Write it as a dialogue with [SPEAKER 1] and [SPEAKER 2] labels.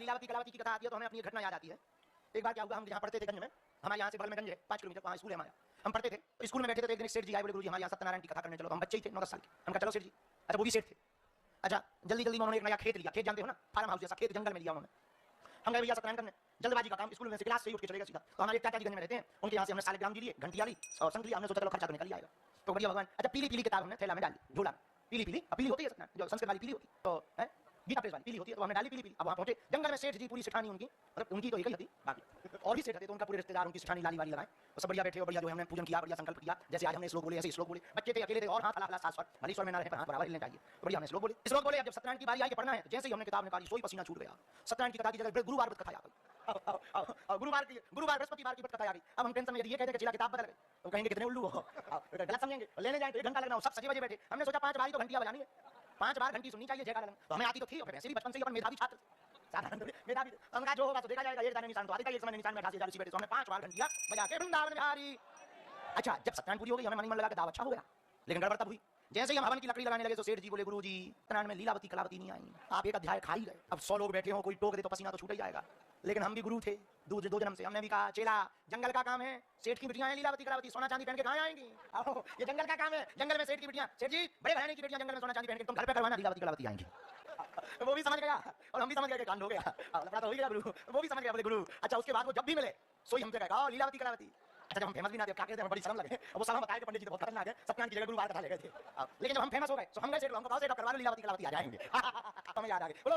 [SPEAKER 1] लीलावती कलावती की कथा आती है तो हमें अपनी घटना याद आती है। एक बार क्या हुआ, हम यहाँ पढ़ते थे गंज में, हमारे यहाँ से बगल में गंज है 5 किलोमीटर, वहाँ स्कूल है हमारा। हम पढ़ते थे, स्कूल में बैठे थे तो एक दिन सेठ जी आए, बोले गुरुजी हमारे यहाँ सत्यनारायण की कथा करने चलो। तो हम बच्चे ही थे 9-10 साल के। हम कहा चलो सेठ जी। अच्छा वो भी सेठ थे। अच्छा जल्दी जल्दी में उन्होंने एक नया खेत लिया, खेत जानते हो ना, फार्म हाउस जैसा खेत जंगल में लिया उन्होंने। हम गए भैया सत्यनारायण करने, जल्दबाजी का काम, स्कूल में से क्लास से ही उठ के चलेगा सीधा। तो हमारे चाचा जी गंज में रहते हैं, उनके यहाँ से हमने सालिग्राम जी लिए, घंटिया ली और संग लिया। हमने सोचा चलो खर्चा तो निकल ही आएगा। तो बढ़िया भगवान। अच्छा पीली पीली किताब हमने थैला में डाली, झोला पीली पीली, पीली होती है सत्यनारायण जो संस्कृत वाली पीली होती तो है, गीता प्रेस वाली पीली होती है, तो हमने डाली पीली पीली। अब वहाँ पहुंचे जंगल में, सेठ जी पूरी सेठानी उनकी, मतलब उनकी तो एक ही थी, बाकी और भी सेठ थे तो उनका पूरे रिश्तेदार उनकी सेठानी लाली वाली लगाए। तो सब बढ़िया बैठे हो, बढ़िया जो हमने पूजन किया, बढ़िया संकल्प किया, जैसे आज हमने श्लोक बोले ऐसे श्लोक बोले। बच्चे थे, अकेले थे और हाथ हला हला सास स्वर भली स्वर में ना रहे पर हाथ बराबर हिलने चाहिए। तो बढ़िया हमने श्लोक बोले, श्लोक बोले। अब जब सत्यनारायण की बारी आई कि पढ़ना है, जैसे ही हमने किताब निकाली सोई पसीना छूट गया। सत्यनारायण की कथा की जगह गुरुवार व्रत कथा आ गई। गुरुवार बृहस्पतिवार की व्रत कथा आ गई। अब हम टेंशन में, यदि ये कहते कि चिल्ला किताब बदल गई तो कहेंगे कितने उल्लू हो, गलत समझेंगे, लेने जाए तो 1 घंटा लगना हो। सब सजे बजे बैठे, हमने सोचा 5 बार ही तो घंटियां बजानी है, 5 बार घंटी सुननी चाहिए, जयकार लगना। तो हमें आती तो थी और वैसे भी बचपन से ही अपन मेधावी छात्र, मेधावी। हम कहा जो होगा तो देखा जाएगा, एक निशान तो आती है, एक समय निशान में 88 बैठे। तो हमने 5 बार घंटियां बजा के वृंदावन बिहारी। अच्छा जब सत्यनारायण पूरी हो गई, हमें मन लगा कि दाव अच्छा हो गया, लेकिन गड़बड़ तब हुई। जैसे ही हम हवन की लकड़ी लगाने लगे तो सेठ जी बोले गुरुजी सत्यनारायण में लीलावती कलावती नहीं आई, आप एक अध्याय खा ही गए। अब 100 लोग बैठे हो, कोई टोक दे तो पसीना तो छूट ही जाएगा। लेकिन हम भी गुरु थे 2 जन्म से। हमने भी कहा चेला जंगल का काम है, सेठ की बिटियां हैं लीलावती कलावती, सोना चांदी पहन के कहां आएंगी? आओ ये जंगल का काम है, जंगल में सेठ की बिटियां, सेठ जी बड़े घराने की बिटियां जंगल में सोना चांदी पहन के तुम घर पे करवाना, लीलावती कलावती आएंगी। वो भी समझ गया और हम भी समझ गए कि कांड हो गया, लफड़ा तो हो गया। गुरु वो भी समझ गया, बोले गुरु अच्छा उसके बाद वो जब भी मिले सोई हमसे कहेगा लीलावती कलावती। अच्छा जब हम फेमस भी ना थे, क्या कहते हैं, बड़ी शर्म लगे। वो साला बताया कि पंडित जी तो बहुत खतरनाक है, सत्यनारायण की जगह गुरुवार कथा ले गए थे। लेकिन जब हम फेमस हो गए तो हम गए सेठ, हमको कहा सेठ करवा लो लीलावती कलावती आ जाएंगे। हमें याद आ गया।